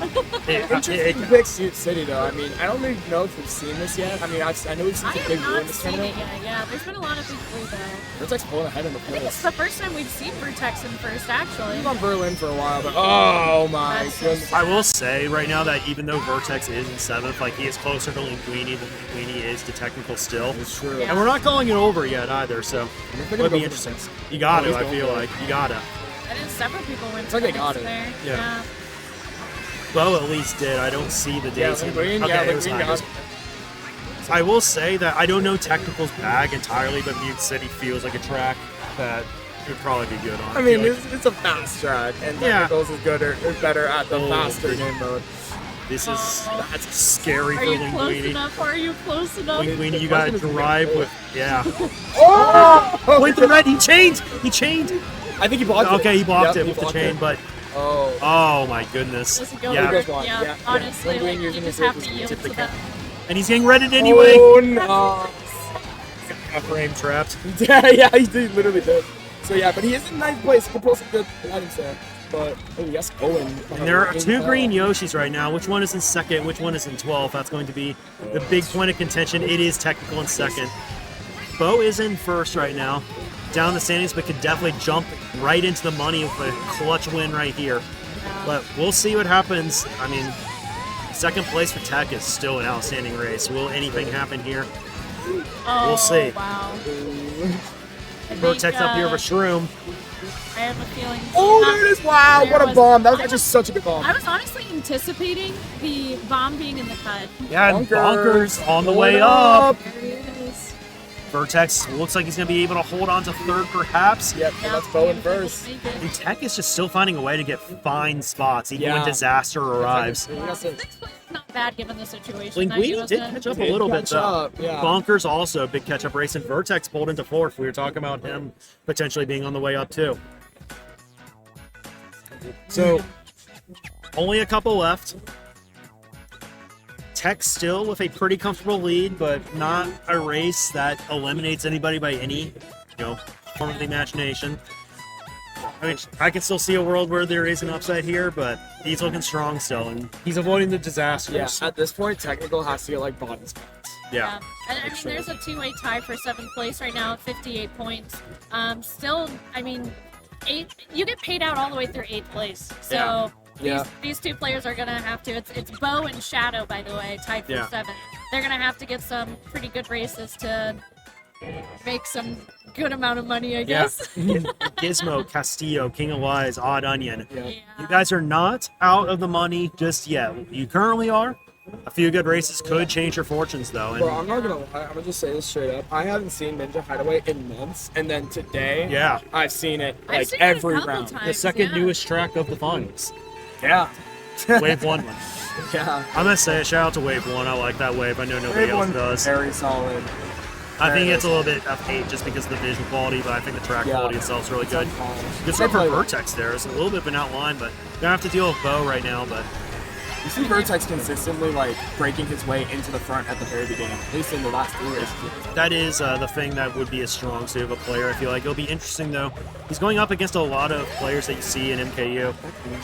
Interesting pick City though. I mean, I don't really know if we've seen this yet. I mean, I know we've seen I some have big blue not in this seen it tournament. yet. Yeah, there's been a lot of big blue though. Vertex pulling ahead in the I think it's place. the first time we've seen Vertex in first, actually. He's on Berlin for a while, but oh my That's goodness. I will say right now that even though Vertex is in 7th, like he is closer to Linguine than Linguine is to Technical still. It's true. Yeah. And we're not calling it over yet either, so it'll be interesting. You got to, I feel like. You got to. And then several people went It's like they got tennis it. there. Yeah. Bo at least did. I don't see the Yeah, dates. Linguine, Okay, it was Linguine high. I will say that I don't know Technical's bag entirely, but Mute City feels like a track that would probably be good on. I mean, feel like it's a fast track, and Yeah. Technicals is good or better at the Oh, faster big- game mode. this is Oh. that's scary Are for you close Linguine. enough? Are you close enough? Linguine, you gotta drive with Oh! Wait, the red. He chained. He chained. I think he blocked it. Okay, he blocked Yep, it with the blocked chain, it. but Oh. oh my goodness. Does it go Yeah, over? goes wide. Yeah, Yeah, yeah. honestly, Linguine like, you using just his have to safety yield tip to the them. and he's getting redded anyway. Oh no. Got frame trapped. Yeah, he literally did. So yeah, but he is in ninth place. He can pull some good items there. But oh yes, Owen. And there are 2 green Yoshis right now. Which one is in 2nd? Which one is in 12th? That's going to be the big point of contention. It is Technical in 2nd. Bo is in 1st right now, down the standings, but could definitely jump right into the money with a clutch win right here. But we'll see what happens. I mean, 2nd place for Tech is still an outstanding race. Will anything happen here? Oh, We'll see. Wow. I Vertex think, up here with Shroom. I have a feeling. Oh, there it is! Wow, There what a was- bomb! That was I actually such a good bomb. I was honestly anticipating the bomb being in the cut. Yeah, and Bonkers. Bonkers on the Going way up. There it is. Vertex looks like he's going to be able to hold on to 3rd perhaps. Yep, and that's Bo in first. And Tech is just still finding a way to get fine spots, even when Yeah. disaster arrives. Yeah, that's it. 6th place is not bad given the situation. that he Linguine was did in. catch up a Did little bit, catch though. up, yeah. Bonkers also a big catch-up race, and Vertex pulled into 4th. We were talking about him potentially being on the way up, too. So, only a couple left. Tech still with a pretty comfortable lead, but not a race that eliminates anybody by any, form of the imagination. I mean, I can still see a world where there is an upside here, but he's looking strong still, and he's avoiding the disasters. Yeah, at this point, Technical has to get like bottom spots. Yeah. And I mean, there's a 2-way tie for 7th place right now at 58 points. Still, I mean, you get paid out all the way through 8th place. So Yeah. Yeah. these 2 players are gonna have to. It's Bo and Shadow, by the way, tied for Yeah. 7th. They're gonna have to get some pretty good races to make some good amount of money, I guess. Gizmo, Castillo, KingOfLies, Oddonion. Yeah. You guys are not out of the money just yet. You currently are. A few good races could change your fortunes, though. And Bro, I'm not gonna lie. I'm gonna just say this straight up. I haven't seen Ninja Hideaway in months, and then today, yeah, I've seen it I've like seen it a every couple round. times. the second yeah. newest track of the finals. Yeah. Wave 1 one. Yeah. I'm gonna say a shout out to Wave 1. I like that wave. I know nobody else does. Very solid. I think it's a little bit of hate just because of the visual quality, but I think the track Yeah. quality itself is really good. Good Good stuff for Vertex there. It's a little bit of an outline, but gonna have to deal with Bo right now. But You see Vertex consistently like breaking his way into the front at the very beginning, at least in the last 3 races. that is the thing that would be a strong suit of a player. I feel like it'll be interesting though. He's going up against a lot of players that you see in MKU,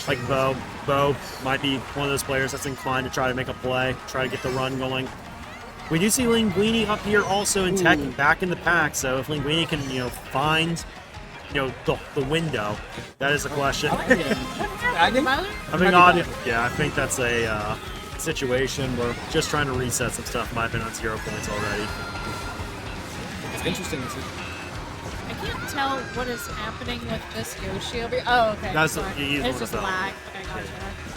like Bo. Bo might be one of those players that's inclined to try to make a play, try to get the run going. We do see Linguine up here also in Tech back in the pack. So if Linguine can find the window, that is the question. Bagging? Tyler? I mean, I think that's a situation where just trying to reset some stuff might have been on 0 points already. It's interesting to see. I can't tell what is happening with this Yoshi over here. Oh, okay. That's sorry. he's one It's of just them. lag. Okay, gotcha.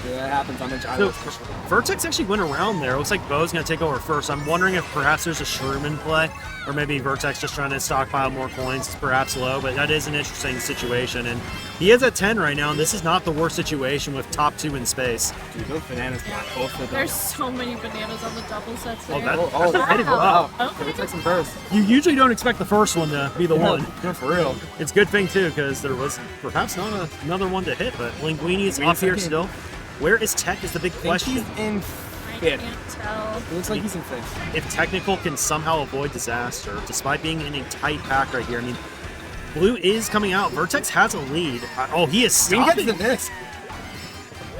Yeah, it happens on Ninja So, Hideaway. for sure. Vertex actually went around there. It looks like Bo's going to take over first. I'm wondering if perhaps there's a Shroom in play, or maybe Vertex just trying to stockpile more coins. It's perhaps low, but that is an interesting situation. And he is at 10 right now, and this is not the worst situation with top 2 in space. Dude, those bananas got both of them. There's so many bananas on the double sets there. That's wow. headed well. Okay. Vertex in first. You usually don't expect the first one to be the one. Yeah, for real. It's a good thing, too, because there was perhaps not another one to hit, but Linguine is up here still. Where is Tech is the big I think question. he's in I fifth. can't tell. It looks like he's in fifth. If Technical can somehow avoid disaster, despite being in a tight pack right here, I mean, Blue is coming out. Vertex has a lead. Oh, he is Green gets stopping. the disc.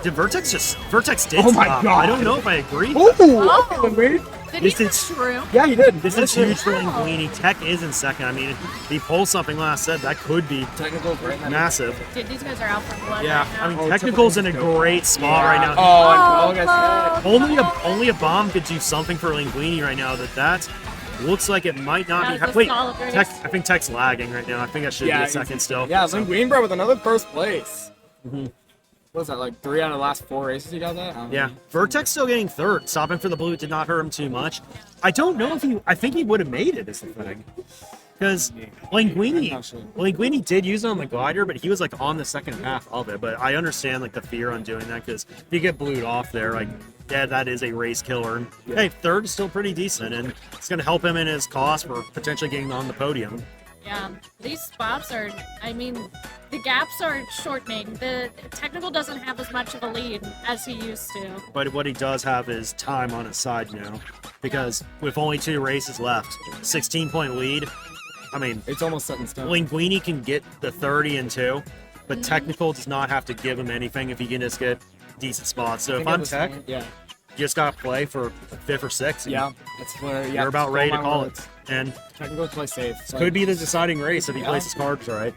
Did Vertex just... Vertex did Oh my stop. God. I don't know if I agree. Ooh, Oh. okay, Linguine. Did This he is- shroom? Yeah, he did. This is huge for Wow. Linguine. Tech is in second. I mean, if he pulls something last set, that could be Technical right now. massive. Dude, these guys are out for blood Yeah, right now. I mean, Oh, Technical's in a great spot right now. Oh, and Oh, all guys hit. Only a bomb could do something for Linguini right now. That looks like it might not That be. was a Wait, solid race. Tech, I think Tech's lagging right now. I think I should be a second still. Yeah, So, LinguineBruh with another first place. Mhm. What was that, like 3 out of the last 4 races he got that? I don't yeah, know. Vertex still getting third. Stopping for the blue did not hurt him too much. I don't know if he. I think he would have made it. Is the thing. Because I'm not sure. Linguini did use it on the glider, but he was like on the second half of it. But I understand like the fear on doing that because if you get blued off there, like yeah, that is a race killer. And hey, third is still pretty decent, and it's gonna help him in his cost for potentially getting on the podium. Yeah, these spots are, I mean, the gaps are shortening. The technical doesn't have as much of a lead as he used to. But what he does have is time on his side now, because with only 2 races left, 16-point lead. I mean, It's almost set in stone. Linguini can get the 30 and 2, but Technical does not have to give him anything if he can just get decent spots. So if I'm Tech, yeah, you just gotta play for 5th or 6th. and yeah, that's where You're about ready to call it. And Technical play safe. this could be the deciding race if he Yeah. plays his cards right.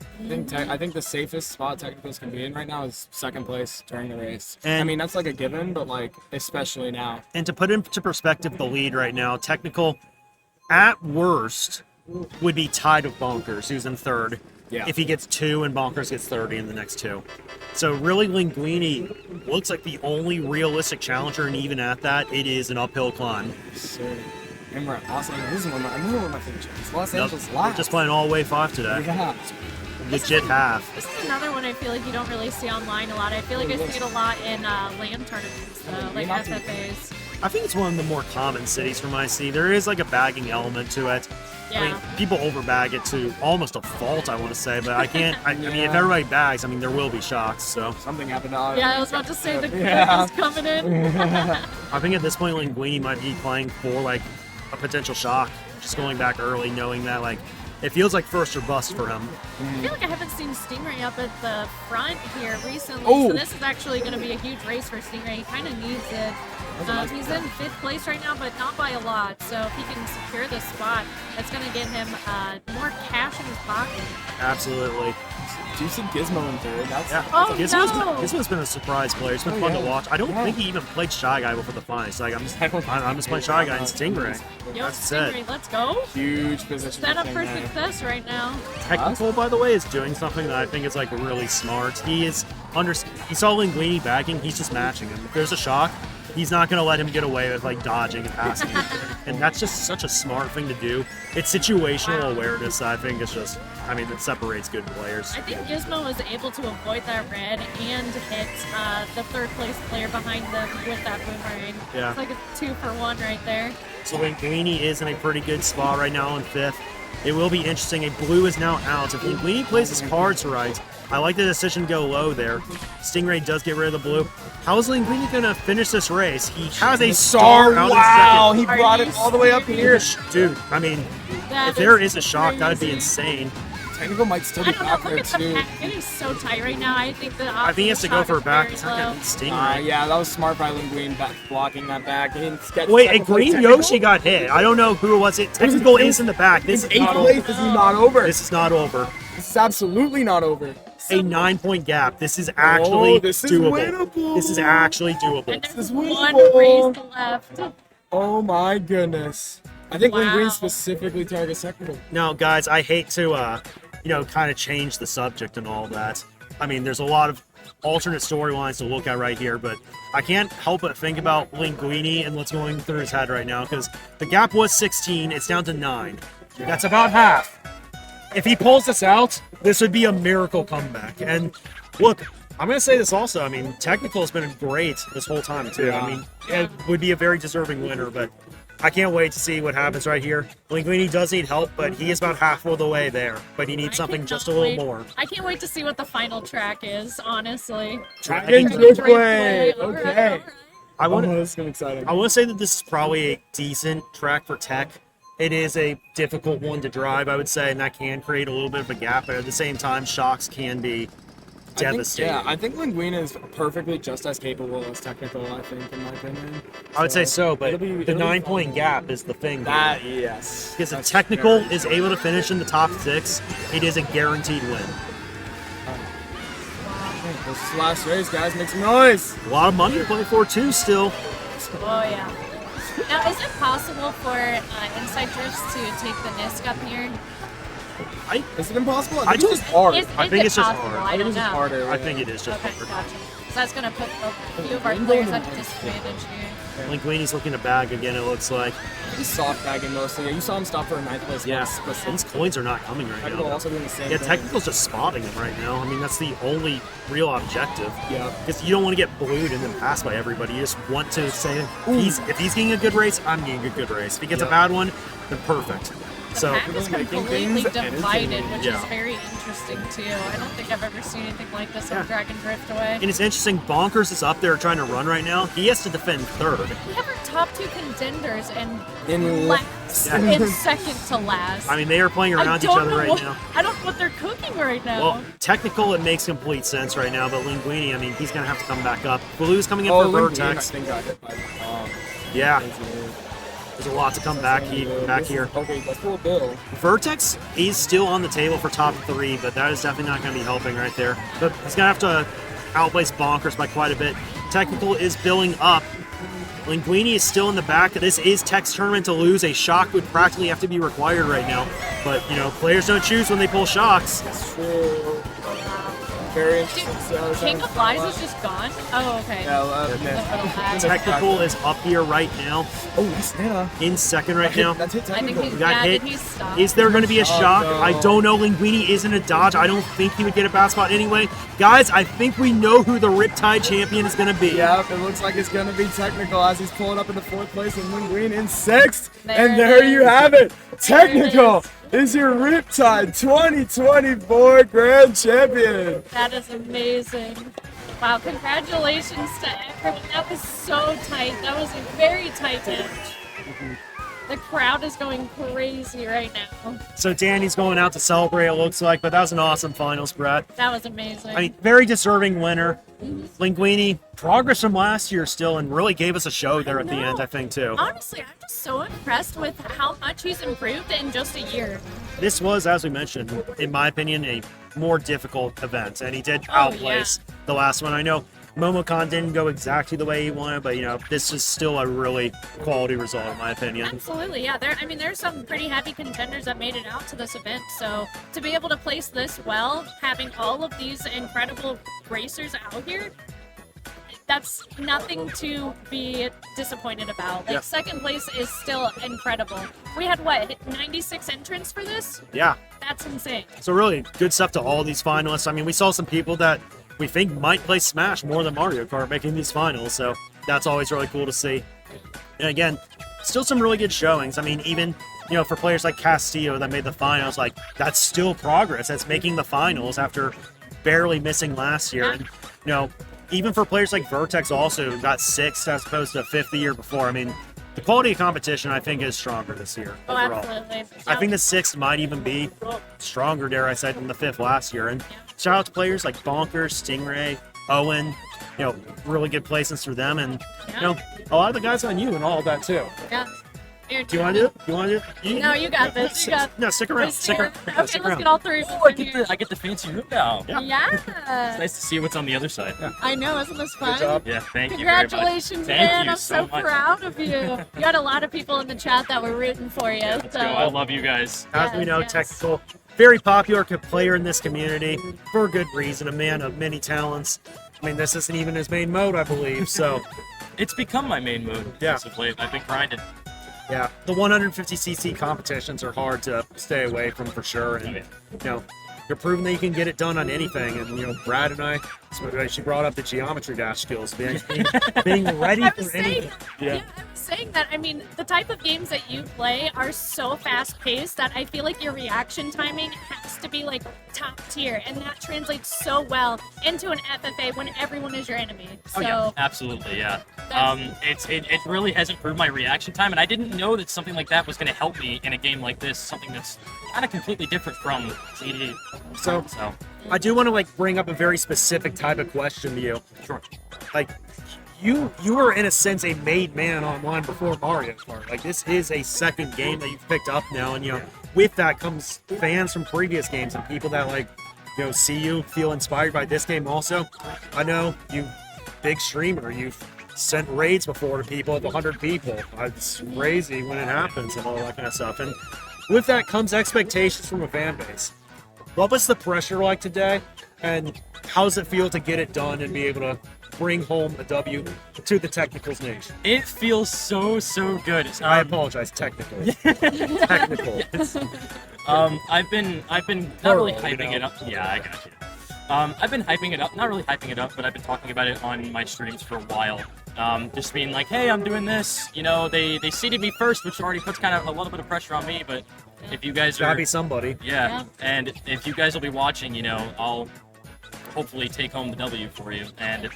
I think the safest spot Technicals can be in right now is second place during the race. And- I mean that's like a given, but like especially now. And to put into perspective the lead right now, Technical, at worst, would be tied with Bonkers, who's in third. Yeah. If he gets 2 and Bonkers gets 30 in the next 2. So really, Linguini looks like the only realistic challenger, and even at that, it is an uphill climb. So, and we're at Los Angeles. This is one of my favorite shows. Los Yep. Angeles We're live. just playing all way 5 today. Yeah. Legit half. This is another one I feel like you don't really see online a lot. I feel like I see it a lot in land tournaments, though, like Not too- FFAs. I think it's one of the more common cities from IC. There is like a bagging element to it. I mean, Yeah. people overbag it to almost a fault, I want to say, but I can't. I mean, if Yeah. everybody bags, I mean, there will be shocks. So Something happened to Yeah, I was about to say the Yeah. is coming in. I think at this point, Linguini might be playing for like a potential shock, just going back early, knowing that like it feels like first or bust for him. I feel like I haven't seen Stingray up at the front here recently, Oh. so this is actually going to be a huge race for Stingray. He kind of needs it. He's in 5th place right now, but not by a lot. So if he can secure this spot, that's going to get him more cash in his pocket. Absolutely. Do you see Gizmo in third? That's Yeah. Oh, Gizmo's been a surprise player. It's been Oh, fun yeah. to watch. I don't Yeah. think he even played Shy Guy before the finals. Like I'm just playing Shy Guy and Stingray. Yo, That's it. Stingray, let's go. huge position. Set up for Stingray. success right now. Technical, by the way, is doing something that I think is like really smart. He is he saw Linguini backing. He's just matching him. If there's a shock, he's not going to let him get away with like dodging and passing. And that's just such a smart thing to do. It's situational awareness that I think is just, I mean, it separates good players. I think Gizmo was able to avoid that red and hit the 3rd place player behind them with that boomerang. Yeah. It's like a 2-for-1 right there. So Linguini is in a pretty good spot right now in 5th. It will be interesting. A blue is now out. If Linguini plays his cards right, I like the decision to go low there. Stingray does get rid of the blue. How is Linguini going to finish this race? He has a star out Wow, in he Are brought you it all the way up here. second. Dude, I mean, That if there is a shock, crazy. that'd be insane. Technical might still I be don't know. back Look there at the too. packet. He's so tight right now. I think the I think he has to go for a back. He's not going to beat Stingray. Yeah, that was smart by Linguine back blocking that back. He didn't get Wait, a second place green Technical. Yoshi got hit. I don't know who it was. It technical is in the back. This is Eighth not place. over. This is not over. This is not over. This is absolutely not over. A 9-point gap. This is actually this is doable. winnable. This is actually doable. And This is there's one winnable. race left. Oh my goodness. I think Wow. Linguine specifically targets technical. Now, guys, I hate to, kind of change the subject and all that. I mean, there's a lot of alternate storylines to look at right here, but I can't help but think about Linguini and what's going through his head right now, because the gap was 16, it's down to 9. That's about half. If he pulls this out, this would be a miracle comeback. And look, I'm going to say this also. I mean, Technical has been great this whole time, too. Yeah. I mean, it would be a very deserving winner, but I can't wait to see what happens right here. Linguini does need help, but he is about half of the way there. But he needs something just a little more. I can't wait to see what the final track is, honestly. Dragon Driftway. Driftway. All right, Okay. all right. I want Oh, this is gonna be exciting. to say that this is probably a decent track for Tech, it is a difficult one to drive, I would say, and that can create a little bit of a gap. But at the same time, shocks can be devastating. I think Linguine is perfectly just as capable as technical, I think, in my opinion. I would say so, but it'll be the 9-point fun. gap is the thing. That, yes. Because if That's technical very is true. able to finish in the top 6, it is a guaranteed win. This is the last race, guys. Make some noise. A lot of money to play for, too, still. Oh yeah. Now, is it possible for Inside Drifts to take the NISC up here? Is it impossible? I I think it's don't- just hard. I think it's just possible? hard. I I think don't it's just know. harder. I think it is just Okay, hard. gotcha. So that's gonna put a few of our Linguine players at and- disadvantage here. Linguini's looking to bag again, it looks like. He's soft bagging mostly. Yeah, you saw him stop for a 9th place. Yeah, race. these coins are not coming right Technical now. also doing the same Yeah, thing. Technical's just spotting him right now. I mean, that's the only real objective. Yeah. Because you don't want to get blued and then passed by everybody. You just want to say, if he's getting a good race, I'm getting a good race. If he gets a Yeah. bad one, then perfect. The So, pack is People making completely things divided, which Yeah. is very interesting too. I don't think I've ever seen anything like this Yeah. on Dragon Driftway. and it's interesting, Bonkers is up there trying to run right now. He has to defend third. We have our top 2 contenders and In last Yeah. and second to last. I mean, they are playing around each other right now. I don't know what they're cooking right now. Well, technical, it makes complete sense right now, but Linguini, I mean, he's going to have to come back up. Blue's coming in for Linguine, I Vertex. think got hit by the bomb. Yeah, there's a lot to come back here. Okay, let's pull a bill. Vertex is still on the table for top 3, but that is definitely not going to be helping right there. But he's going to have to outplace Bonkers by quite a bit. Technical is billing up. Linguini is still in the back. This is Tech's tournament to lose. A shock would practically have to be required right now. But, you know, players don't choose when they pull shocks. That's true. Very Dude, interesting. KingOfLies is just gone? Oh, okay. Yeah, Technical is up here right now, Oh, that's Nana. in second right now. That's hit I think technical. he's got yeah, hit. did he stop? Is there going to be a shock? no. I don't know. Linguini isn't a dodge. I don't think he would get a bad spot anyway. Guys, I think we know who the Riptide champion is going to be. Yeah, it looks like it's gonna be technical as he's pulling up in the 4th place and Linguine in 6th. There And it there you is. have it. There it Technical is your Riptide 2024 Grand Champion. That is amazing. Wow, congratulations to everyone. That was so tight. That was a very tight match. The crowd is going crazy right now. So Danny's going out to celebrate, it looks like, but that was an awesome finals, Brat. That was amazing. I mean, very deserving winner. Linguini, progress from last year still, and really gave us a show there at the end, I think, too. Honestly, I'm just so impressed with how much he's improved in just a year. This was, as we mentioned, in my opinion, a more difficult event, and he did Oh, outplace the last one. I know Momocon didn't go exactly the way he wanted, but, you know, this is still a really quality result, in my opinion. Absolutely, yeah. There's some pretty heavy contenders that made it out to this event. So to be able to place this well, having all of these incredible racers out here, that's nothing to be disappointed about. Like, Yeah. second place is still incredible. We had, what, 96 entrants for this? Yeah, That's insane. so really good stuff to all these finalists. I mean, we saw some people that we think might play Smash more than Mario Kart making these finals, so that's always really cool to see. And again, still some really good showings. I mean, even, you know, for players like Castillo that made the finals, like, that's still progress. That's making the finals after barely missing last year. Yeah. And, you know, even for players like Vertex also got 6th as opposed to 5th the year before. I mean, the quality of competition, I think, is stronger this year Oh, overall. absolutely. I think the 6th might even be stronger, dare I say, than the 5th last year. And shout out to players like Bonkers, Stingray, Owen, you know, really good placements for them. And, you know, a lot of the guys on you and all of that, too. Yeah. Here, Do you want to do it? You want to do it? No, you got this. You got No, stick around. this. Stick around. Okay, Stick let's around. get all three. Oh, I get the fancy room now. Yeah. Yeah. Nice to see what's on the other side. I know, isn't this fun? job. Yeah, thank you very much. Congratulations, Thank man. you I'm so much. proud of you. You had a lot of people in the chat that were rooting for you. Let's so go. I love you guys. As we know, Yes. Technical, very popular player in this community for a good reason, a man of many talents. I mean, this isn't even his main mode, I believe, so It's become my main mode Yeah. as of late. I've been grinding. yeah. The 150cc competitions are hard to stay away from for sure, and, you know, you're proving that you can get it done on anything. And Brad and I, she brought up the geometry dash skills, being ready I for was anything. saying, I was saying that. I mean, the type of games that you play are so fast-paced that I feel like your reaction timing has to be like top tier, and that translates so well into an FFA when everyone is your enemy. So Oh yeah, absolutely, yeah. It really has improved my reaction time, and I didn't know that something like that was going to help me in a game like this. Something that's kind of completely different from GD. So I do want to bring up a very specific type of question to you. Sure. Like, you were in a sense a made man online before Mario Kart. Like, this is a second game that you've picked up now, and with that comes fans from previous games and people that see you, feel inspired by this game also. I know you, big streamer, you've sent raids before to people of 100 people. It's crazy when it happens and all that kind of stuff. And with that comes expectations from a fan base. What was the pressure like today, and how does it feel to get it done and be able to bring home a W to the Technicals nation? It feels so good. I apologize, technical. Technical. I've been not really hyping it up. Yeah, I got you. I've been hyping it up, not really hyping it up, but I've been talking about it on my streams for a while. Just being like, hey, I'm doing this. They seeded me first, which already puts kind of a little bit of pressure on me. But if you guys Gotta be somebody. yeah, and if you guys will be watching, I'll hopefully take home the W for you. And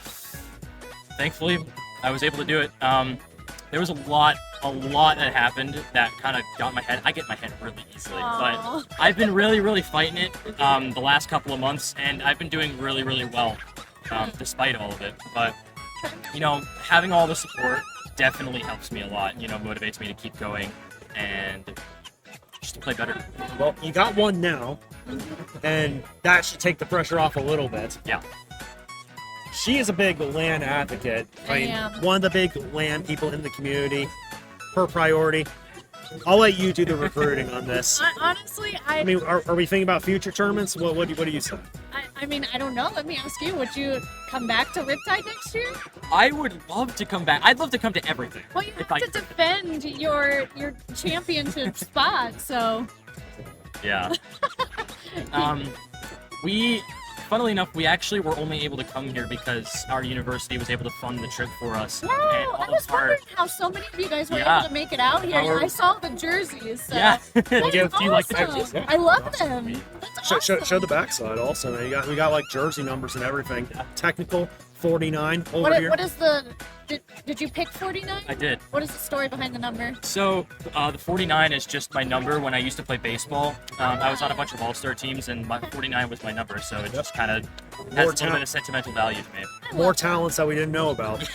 thankfully, I was able to do it. There was a lot that happened that kind of got my head. I get my head really easily, Aww. but I've been really fighting it the last couple of months, and I've been doing really well despite all of it. But having all the support definitely helps me a lot. Motivates me to keep going and just to play better. Well, you got one now, and that should take the pressure off a little bit. Yeah. She is a big LAN advocate. I am. One of the big LAN people in the community. Her priority. I'll let you do the recruiting on this. Honestly, I mean, are we thinking about future tournaments? What do you say? I mean, I don't know. Let me ask you, would you come back to Riptide next year? I would love to come back. I'd love to come to everything. Well, you if have I to defend your championship spot, so... Yeah. Funnily enough, we actually were only able to come here because our university was able to fund the trip for us. Wow, And all I was of our- wondering how so many of you guys were Yeah. able to make it out here. Our- I saw the jerseys. So. Yeah. That's Do you like the awesome. jerseys? Yeah. I love them. That's awesome. Show the backside also. We got jersey numbers and everything. Technical 49 over here. What is the... Did you pick 49? I did. What is the story behind the number? So, the 49 is just my number when I used to play baseball. I was on a bunch of all-star teams, and my 49 was my number, so it just kind of has a little bit of sentimental value to me. More talents that we didn't know about.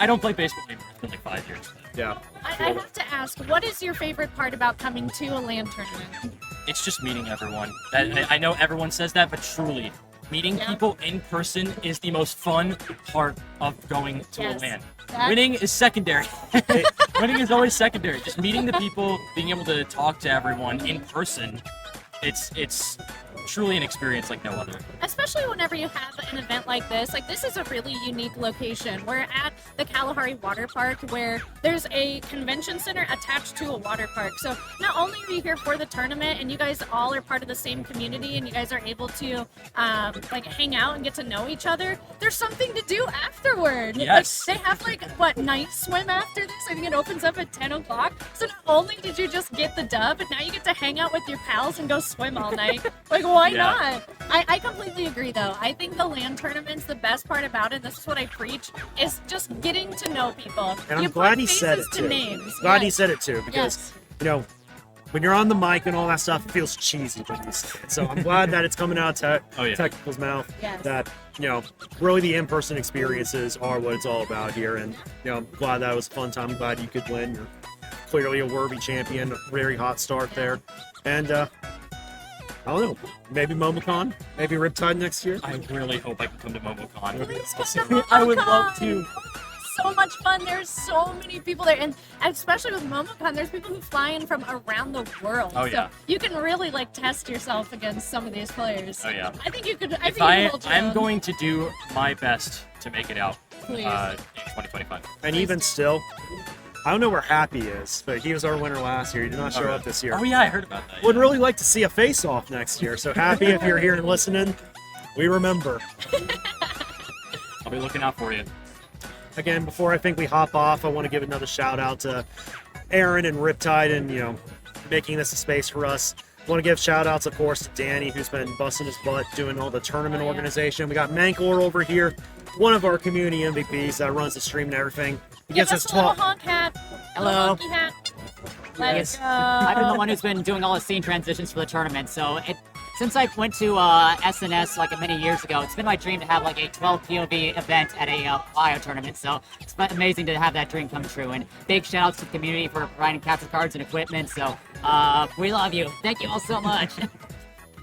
I don't play baseball anymore. It's been like 5 years. Yeah. I have to ask, what is your favorite part about coming to a LAN tournament? It's just meeting everyone. I know everyone says that, but truly, meeting people in person is the most fun part of going to a Yes. LAN. That- Winning is secondary. Winning is always secondary. Just meeting the people, being able to talk to everyone in person, it's truly an experience like no other. Especially whenever you have an event like this. Like, this is a really unique location. We're at the Kalahari Water Park, where there's a convention center attached to a water park. So not only are you here for the tournament, and you guys all are part of the same community, and you guys are able to like hang out and get to know each other, there's something to do afterward. Yes. Like, they have night swim after this. I think it opens up at 10 o'clock. So not only did you just get the dub, but now you get to hang out with your pals and go swim all night. Like, why Yeah. not? I completely agree, though. I think the LAN tournament's the best part about it. This is what I preach: is just getting to know people. And You I'm glad put he said it faces to too. names. Glad he Yes. said it too, because when you're on the mic and all that stuff, it feels cheesy when you say it. So I'm glad that it's coming out of Oh, yeah. Technical's mouth. Yes. That really the in-person experiences are what it's all about here, and I'm glad that it was a fun time. I'm glad you could win. You're clearly a worthy champion. Very hot start there, and I don't know. Maybe MomoCon, maybe Riptide next year. I really hope I can come to MomoCon. Please come to I would love MomoCon. to. So much fun. There's so many people there, and especially with MomoCon, there's people who fly in from around the world. Oh, yeah. So you can really test yourself against some of these players. Oh, yeah. I think you could. I If think you could hold your I'm own. going to do my best to make it out Please. in 2025. And even still, I don't know where Happy is, but he was our winner last year. He did not show up this year. Oh yeah, I heard about that. Would really like to see a face-off next year. So Happy, if you're here and listening, we remember. I'll be looking out for you. Again, before I think we hop off, I want to give another shout out to Aaron and Riptide and, making this a space for us. I want to give shout outs, of course, to Danny, who's been busting his butt doing all the tournament organization. We got Mankor over here, one of our community MVPs that runs the stream and everything. He Give gets us his a little 12. honk hat. Hello. Honky hat. Let's go. I've been the one who's been doing all the scene transitions for the tournament, so since I went to SNS like many years ago, it's been my dream to have like a 12 POV event at a bio tournament, so it's been amazing to have that dream come true. And big shout outs to the community for providing capture cards and equipment, so we love you. Thank you all so much.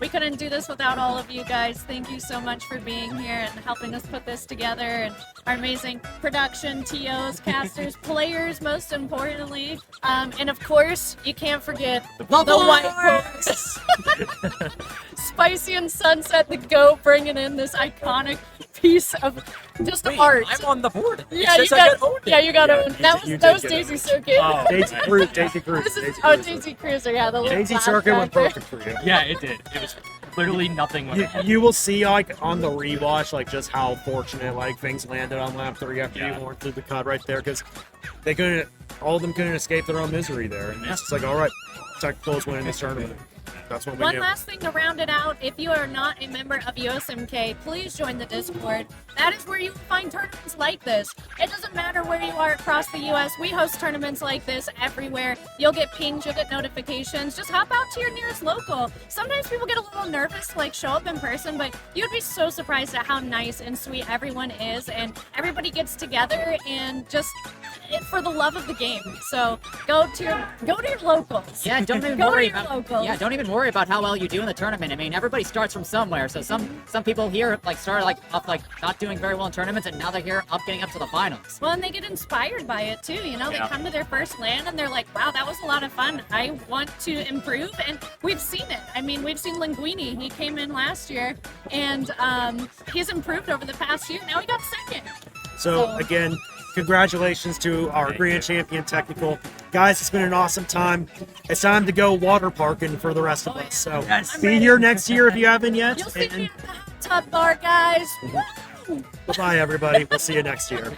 We couldn't do this without all of you guys. Thank you so much for being here and helping us put this together. And our amazing production, TOs, casters, players, most importantly. And of course, you can't forget the White Horse. Spicy and Sunset, the GOAT, bringing in this iconic piece of just art. I'm on the board. Yeah, It says I get owned. yeah, you got Yeah, owned. That you was did get Daisy owned. Circuit. Oh, Daisy Cruise. Daisy Cruise. This is, Daisy oh, Cruise. Daisy Cruiser, yeah. The little Daisy flash Circuit went driver. perfect for you. Yeah, it did. It was literally nothing. You will see like on the rewatch like just how fortunate like things landed on lap 3 after you went through the cut right there because all of them couldn't escape their own misery there. And it's just like, all right, Technical's winning this tournament. That's what we One do. last thing to round it out, if you are not a member of USMK, please join the Discord. That is where you will find tournaments like this. It doesn't matter where you are across the US, we host tournaments like this everywhere. You'll get pinged, you'll get notifications. Just hop out to your nearest local. Sometimes people get a little nervous to show up in person, but you'd be so surprised at how nice and sweet everyone is, and everybody gets together and just for the love of the game. So go to your locals. Yeah, don't even Go to worry your about locals. don't even worry about how well you do in the tournament. I mean, everybody starts from somewhere. So some people here started up not doing very well in tournaments, and now they're here getting up to the finals. Well, and they get inspired by it too. You know, they Yeah. come to their first LAN and they're like, wow, that was a lot of fun. I want to improve. And we've seen it. I mean, we've seen Linguine. He came in last year and he's improved over the past year. Now he got second. So again, congratulations to our grand champion Technical. Guys, it's been an awesome time. It's time to go water parking for the rest of us. So be here next year if you haven't yet. You'll see me And at the hot tub bar, guys. Woo! bye-bye, everybody. We'll see you next year.